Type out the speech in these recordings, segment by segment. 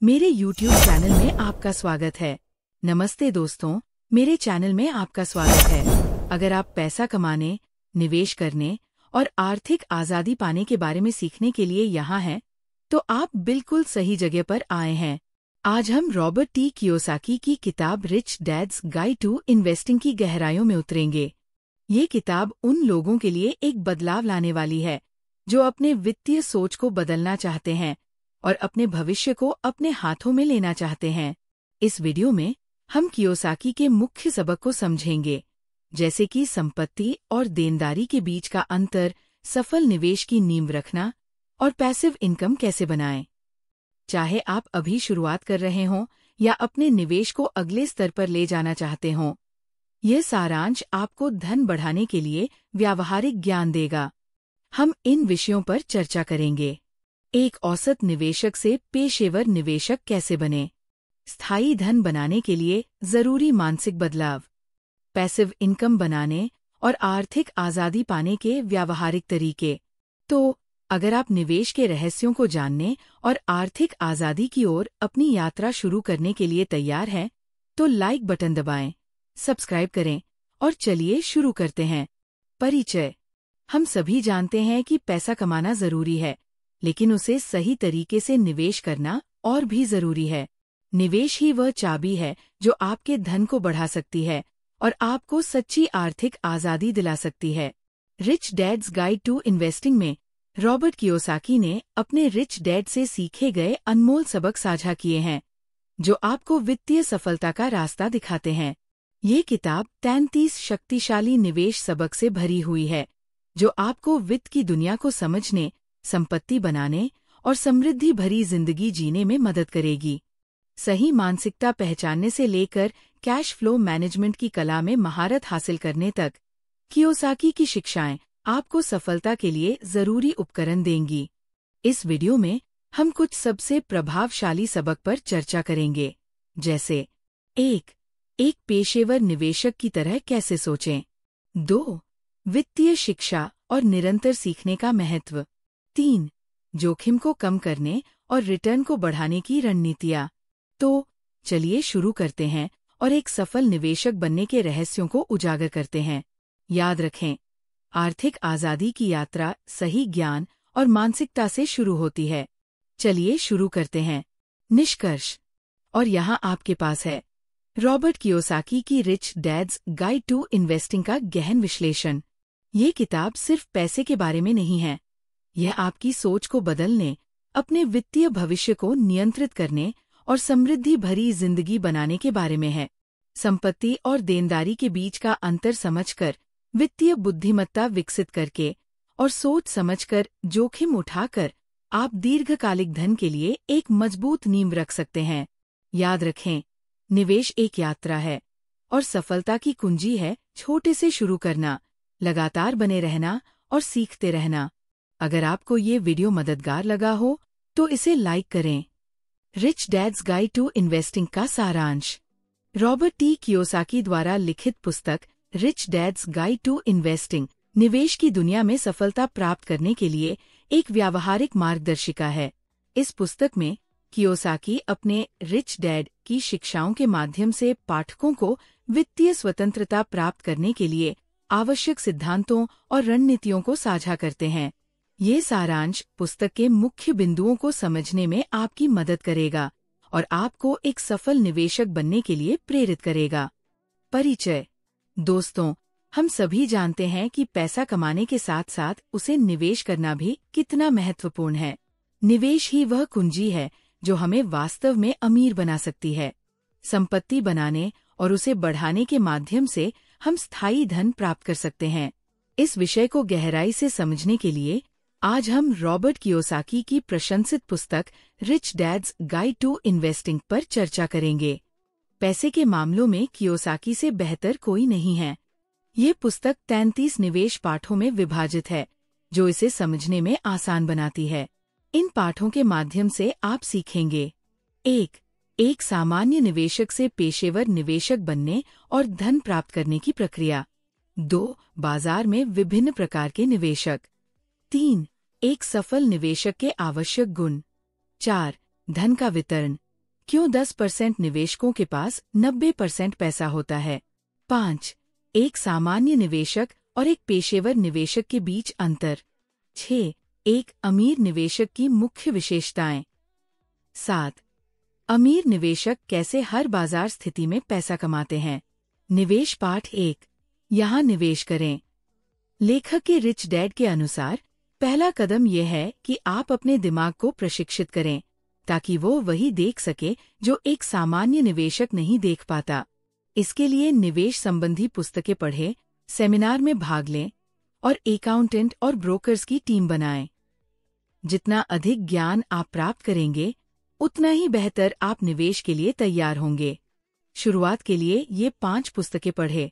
मेरे YouTube channel में आपका स्वागत है। नमस्ते दोस्तों, मेरे चैनल में आपका स्वागत है। अगर आप पैसा कमाने, निवेश करने और आर्थिक आज़ादी पाने के बारे में सीखने के लिए यहाँ हैं, तो आप बिल्कुल सही जगह पर आए हैं। आज हम रॉबर्ट टी कियोसाकी की किताब Rich Dad's Guide to Investing की गहराइयों में उतरेंगे। ये किताब उन लोगों के लिए एक बदलाव लाने वाली है जो अपने वित्तीय सोच को बदलना चाहते हैं और अपने भविष्य को अपने हाथों में लेना चाहते हैं। इस वीडियो में हम कियोसाकी के मुख्य सबक को समझेंगे, जैसे कि संपत्ति और देनदारी के बीच का अंतर, सफल निवेश की नींव रखना और पैसिव इनकम कैसे बनाएं। चाहे आप अभी शुरुआत कर रहे हों या अपने निवेश को अगले स्तर पर ले जाना चाहते हों, यह सारांश आपको धन बढ़ाने के लिए व्यावहारिक ज्ञान देगा। हम इन विषयों पर चर्चा करेंगे। एक औसत निवेशक से पेशेवर निवेशक कैसे बने, स्थायी धन बनाने के लिए जरूरी मानसिक बदलाव, पैसिव इनकम बनाने और आर्थिक आज़ादी पाने के व्यावहारिक तरीके। तो अगर आप निवेश के रहस्यों को जानने और आर्थिक आज़ादी की ओर अपनी यात्रा शुरू करने के लिए तैयार हैं, तो लाइक बटन दबाएं, सब्सक्राइब करें और चलिए शुरू करते हैं। परिचय। हम सभी जानते हैं कि पैसा कमाना जरूरी है, लेकिन उसे सही तरीके से निवेश करना और भी जरूरी है। निवेश ही वह चाबी है जो आपके धन को बढ़ा सकती है और आपको सच्ची आर्थिक आज़ादी दिला सकती है। Rich Dad's Guide to Investing में रॉबर्ट कियोसाकी ने अपने रिच डैड से सीखे गए अनमोल सबक साझा किए हैं, जो आपको वित्तीय सफलता का रास्ता दिखाते हैं। ये किताब 33 शक्तिशाली निवेश सबक से भरी हुई है, जो आपको वित्त की दुनिया को समझने, संपत्ति बनाने और समृद्धि भरी जिंदगी जीने में मदद करेगी। सही मानसिकता पहचानने से लेकर कैश फ्लो मैनेजमेंट की कला में महारत हासिल करने तक, कियोसाकी की शिक्षाएं आपको सफलता के लिए जरूरी उपकरण देंगी। इस वीडियो में हम कुछ सबसे प्रभावशाली सबक पर चर्चा करेंगे, जैसे 1. एक पेशेवर निवेशक की तरह कैसे सोचें। 2. वित्तीय शिक्षा और निरंतर सीखने का महत्व। 3. जोखिम को कम करने और रिटर्न को बढ़ाने की रणनीतियाँ। तो चलिए शुरू करते हैं और एक सफल निवेशक बनने के रहस्यों को उजागर करते हैं। याद रखें, आर्थिक आज़ादी की यात्रा सही ज्ञान और मानसिकता से शुरू होती है। चलिए शुरू करते हैं। निष्कर्ष। और यहाँ आपके पास है रॉबर्ट कियोसाकी की Rich Dad's Guide to Investing का गहन विश्लेषण। ये किताब सिर्फ पैसे के बारे में नहीं है, यह आपकी सोच को बदलने, अपने वित्तीय भविष्य को नियंत्रित करने और समृद्धि भरी जिंदगी बनाने के बारे में है। संपत्ति और देनदारी के बीच का अंतर समझकर, वित्तीय बुद्धिमत्ता विकसित करके और सोच समझकर जोखिम उठाकर आप दीर्घकालिक धन के लिए एक मजबूत नींव रख सकते हैं। याद रखें, निवेश एक यात्रा है और सफलता की कुंजी है छोटे से शुरू करना, लगातार बने रहना और सीखते रहना। अगर आपको ये वीडियो मददगार लगा हो, तो इसे लाइक करें। Rich Dad's Guide to Investing का सारांश। रॉबर्ट टी कियोसाकी द्वारा लिखित पुस्तक Rich Dad's Guide to Investing निवेश की दुनिया में सफलता प्राप्त करने के लिए एक व्यावहारिक मार्गदर्शिका है। इस पुस्तक में कियोसाकी अपने रिच डैड की शिक्षाओं के माध्यम से पाठकों को वित्तीय स्वतंत्रता प्राप्त करने के लिए आवश्यक सिद्धांतों और रणनीतियों को साझा करते हैं। ये सारांश पुस्तक के मुख्य बिंदुओं को समझने में आपकी मदद करेगा और आपको एक सफल निवेशक बनने के लिए प्रेरित करेगा। परिचय। दोस्तों, हम सभी जानते हैं कि पैसा कमाने के साथ साथ उसे निवेश करना भी कितना महत्वपूर्ण है। निवेश ही वह कुंजी है जो हमें वास्तव में अमीर बना सकती है। संपत्ति बनाने और उसे बढ़ाने के माध्यम से हम स्थायी धन प्राप्त कर सकते हैं। इस विषय को गहराई से समझने के लिए आज हम रॉबर्ट कियोसाकी की प्रशंसित पुस्तक Rich Dad's Guide to Investing पर चर्चा करेंगे। पैसे के मामलों में कियोसाकी से बेहतर कोई नहीं है। ये पुस्तक 33 निवेश पाठों में विभाजित है, जो इसे समझने में आसान बनाती है। इन पाठों के माध्यम से आप सीखेंगे। 1. एक सामान्य निवेशक से पेशेवर निवेशक बनने और धन प्राप्त करने की प्रक्रिया। 2. बाजार में विभिन्न प्रकार के निवेशक। 3. एक सफल निवेशक के आवश्यक गुण। 4. धन का वितरण, क्यों 10% निवेशकों के पास 90% पैसा होता है? 5. एक सामान्य निवेशक और एक पेशेवर निवेशक के बीच अंतर। 6. एक अमीर निवेशक की मुख्य विशेषताएं। 7. अमीर निवेशक कैसे हर बाजार स्थिति में पैसा कमाते हैं। निवेश पाठ 1। यहाँ निवेश करें। लेखक के रिच डैड के अनुसार पहला कदम यह है कि आप अपने दिमाग को प्रशिक्षित करें ताकि वो वही देख सके जो एक सामान्य निवेशक नहीं देख पाता। इसके लिए निवेश संबंधी पुस्तकें पढ़ें, सेमिनार में भाग लें और अकाउंटेंट और ब्रोकर्स की टीम बनाएं। जितना अधिक ज्ञान आप प्राप्त करेंगे उतना ही बेहतर आप निवेश के लिए तैयार होंगे। शुरुआत के लिए ये 5 पुस्तकें पढ़ें।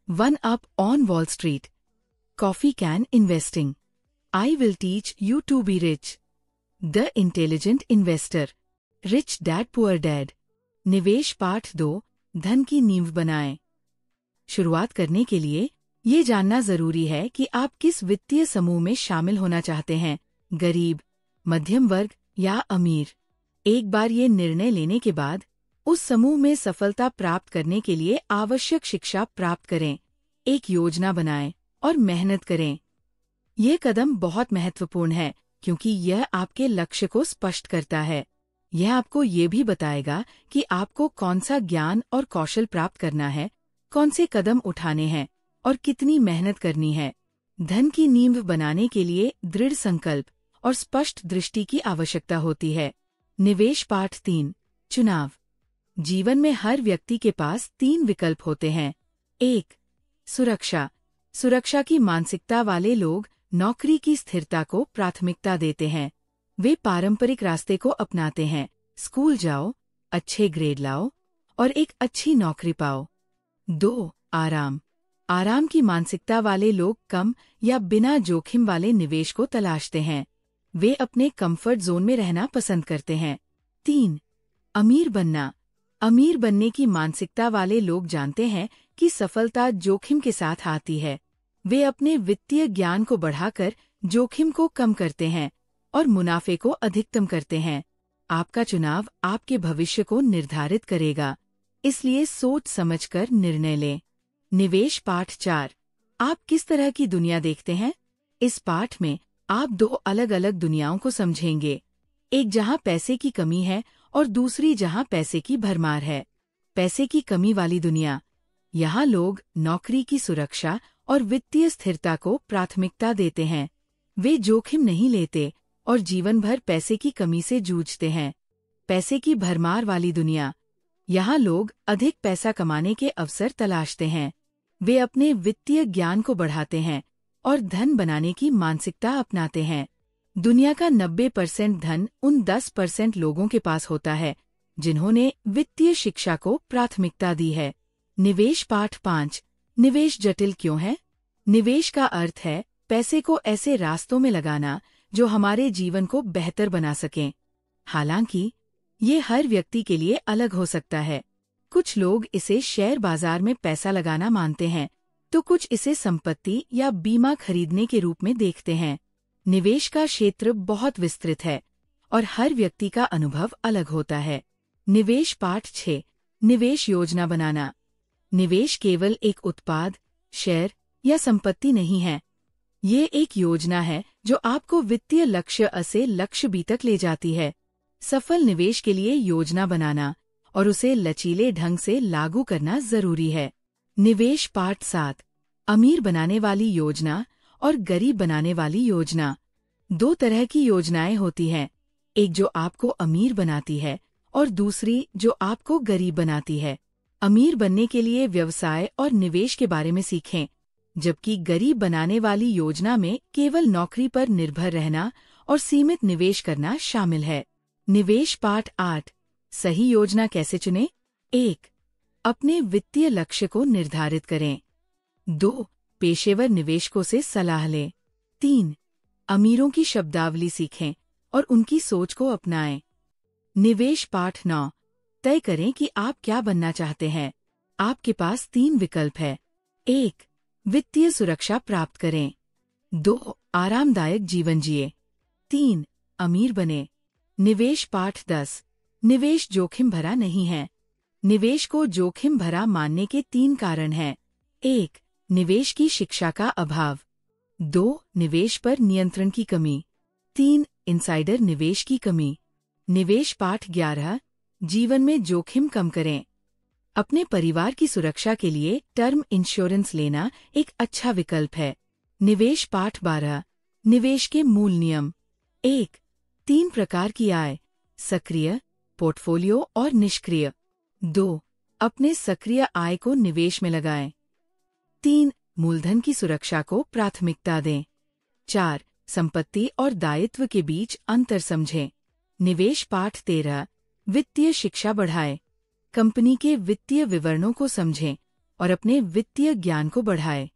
1 Up on Wall Street, Coffee Can Investing, I Will Teach You to Be Rich, The Intelligent Investor, Rich Dad Poor Dad. निवेश पाठ 2, धन की नींव बनाएं। शुरुआत करने के लिए ये जानना जरूरी है कि आप किस वित्तीय समूह में शामिल होना चाहते हैं, गरीब, मध्यम वर्ग या अमीर। एक बार ये निर्णय लेने के बाद उस समूह में सफलता प्राप्त करने के लिए आवश्यक शिक्षा प्राप्त करें, एक योजना बनाएं और मेहनत करें। ये कदम बहुत महत्वपूर्ण है क्योंकि यह आपके लक्ष्य को स्पष्ट करता है। यह आपको ये भी बताएगा कि आपको कौन सा ज्ञान और कौशल प्राप्त करना है, कौन से कदम उठाने हैं और कितनी मेहनत करनी है। धन की नींव बनाने के लिए दृढ़ संकल्प और स्पष्ट दृष्टि की आवश्यकता होती है। निवेश पाठ 3, चुनाव। जीवन में हर व्यक्ति के पास 3 विकल्प होते हैं। 1. सुरक्षा। सुरक्षा की मानसिकता वाले लोग नौकरी की स्थिरता को प्राथमिकता देते हैं। वे पारंपरिक रास्ते को अपनाते हैं, स्कूल जाओ, अच्छे ग्रेड लाओ और एक अच्छी नौकरी पाओ। 2. आराम। आराम की मानसिकता वाले लोग कम या बिना जोखिम वाले निवेश को तलाशते हैं। वे अपने कंफर्ट जोन में रहना पसंद करते हैं। 3. अमीर बनना। अमीर बनने की मानसिकता वाले लोग जानते हैं कि सफलता जोखिम के साथ आती है। वे अपने वित्तीय ज्ञान को बढ़ाकर जोखिम को कम करते हैं और मुनाफे को अधिकतम करते हैं। आपका चुनाव आपके भविष्य को निर्धारित करेगा, इसलिए सोच समझकर निर्णय लें। निवेश पाठ 4, आप किस तरह की दुनिया देखते हैं? इस पाठ में आप 2 अलग अलग दुनियाओं को समझेंगे, एक जहां पैसे की कमी है और दूसरी जहां पैसे की भरमार है। पैसे की कमी वाली दुनिया। यहाँ लोग नौकरी की सुरक्षा और वित्तीय स्थिरता को प्राथमिकता देते हैं। वे जोखिम नहीं लेते और जीवन भर पैसे की कमी से जूझते हैं। पैसे की भरमार वाली दुनिया। यहाँ लोग अधिक पैसा कमाने के अवसर तलाशते हैं। वे अपने वित्तीय ज्ञान को बढ़ाते हैं और धन बनाने की मानसिकता अपनाते हैं। दुनिया का 90% धन उन 10% लोगों के पास होता है जिन्होंने वित्तीय शिक्षा को प्राथमिकता दी है। निवेश पाठ 5, निवेश जटिल क्यों है? निवेश का अर्थ है पैसे को ऐसे रास्तों में लगाना जो हमारे जीवन को बेहतर बना सकें। हालांकि ये हर व्यक्ति के लिए अलग हो सकता है। कुछ लोग इसे शेयर बाजार में पैसा लगाना मानते हैं, तो कुछ इसे संपत्ति या बीमा खरीदने के रूप में देखते हैं। निवेश का क्षेत्र बहुत विस्तृत है और हर व्यक्ति का अनुभव अलग होता है। निवेश पाठ 6, निवेश योजना बनाना। निवेश केवल एक उत्पाद, शेयर या संपत्ति नहीं है। ये एक योजना है जो आपको वित्तीय लक्ष्य A से लक्ष्य B तक ले जाती है। सफल निवेश के लिए योजना बनाना और उसे लचीले ढंग से लागू करना जरूरी है। निवेश पाठ 7, अमीर बनाने वाली योजना और गरीब बनाने वाली योजना। 2 तरह की योजनाएं होती हैं, एक जो आपको अमीर बनाती है और दूसरी जो आपको गरीब बनाती है। अमीर बनने के लिए व्यवसाय और निवेश के बारे में सीखें, जबकि गरीब बनाने वाली योजना में केवल नौकरी पर निर्भर रहना और सीमित निवेश करना शामिल है। निवेश पाठ 8, सही योजना कैसे चुनें? 1. अपने वित्तीय लक्ष्य को निर्धारित करें। 2. पेशेवर निवेशकों से सलाह लें। 3. अमीरों की शब्दावली सीखें और उनकी सोच को अपनाएं। निवेश पाठ 9, तय करें कि आप क्या बनना चाहते हैं। आपके पास 3 विकल्प है। 1. वित्तीय सुरक्षा प्राप्त करें। 2. आरामदायक जीवन जिए। 3. अमीर बने। निवेश पाठ 10, निवेश जोखिम भरा नहीं है। निवेश को जोखिम भरा मानने के 3 कारण हैं। 1. निवेश की शिक्षा का अभाव। 2. निवेश पर नियंत्रण की कमी। 3. इनसाइडर निवेश की कमी। निवेश पाठ 11। जीवन में जोखिम कम करें। अपने परिवार की सुरक्षा के लिए टर्म इंश्योरेंस लेना एक अच्छा विकल्प है। निवेश पाठ 12। निवेश के मूल नियम। 1. 3 प्रकार की आय: सक्रिय, पोर्टफोलियो और निष्क्रिय। 2. अपने सक्रिय आय को निवेश में लगाएं। 3. मूलधन की सुरक्षा को प्राथमिकता दें। 4. संपत्ति और दायित्व के बीच अंतर समझें। निवेश पाठ 13। वित्तीय शिक्षा बढ़ाएं। कंपनी के वित्तीय विवरणों को समझें और अपने वित्तीय ज्ञान को बढ़ाएं।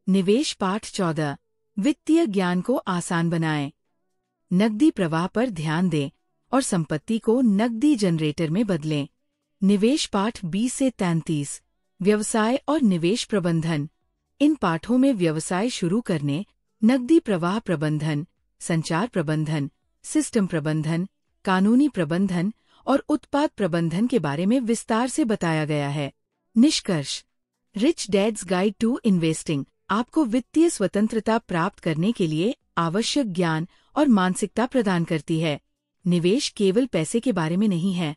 निवेश पाठ 14। वित्तीय ज्ञान को आसान बनाएं। नकदी प्रवाह पर ध्यान दें और संपत्ति को नकदी जनरेटर में बदलें। निवेश पाठ 20 से 33। व्यवसाय और निवेश प्रबंधन। इन पाठों में व्यवसाय शुरू करने, नकदी प्रवाह प्रबंधन, संचार प्रबंधन, सिस्टम प्रबंधन, कानूनी प्रबंधन और उत्पाद प्रबंधन के बारे में विस्तार से बताया गया है। निष्कर्ष: Rich Dad's Guide to Investing आपको वित्तीय स्वतंत्रता प्राप्त करने के लिए आवश्यक ज्ञान और मानसिकता प्रदान करती है। निवेश केवल पैसे के बारे में नहीं है,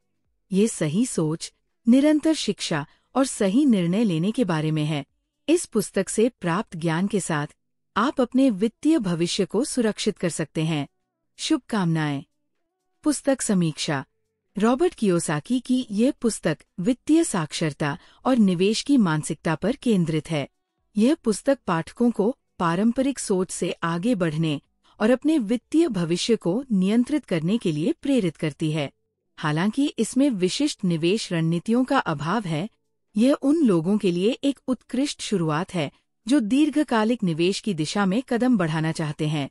ये सही सोच, निरंतर शिक्षा और सही निर्णय लेने के बारे में है। इस पुस्तक से प्राप्त ज्ञान के साथ आप अपने वित्तीय भविष्य को सुरक्षित कर सकते हैं। शुभकामनाएं। पुस्तक समीक्षा। रॉबर्ट कियोसाकी की यह पुस्तक वित्तीय साक्षरता और निवेश की मानसिकता पर केंद्रित है। यह पुस्तक पाठकों को पारंपरिक सोच से आगे बढ़ने और अपने वित्तीय भविष्य को नियंत्रित करने के लिए प्रेरित करती है। हालांकि इसमें विशिष्ट निवेश रणनीतियों का अभाव है, यह उन लोगों के लिए एक उत्कृष्ट शुरुआत है जो दीर्घकालिक निवेश की दिशा में कदम बढ़ाना चाहते हैं।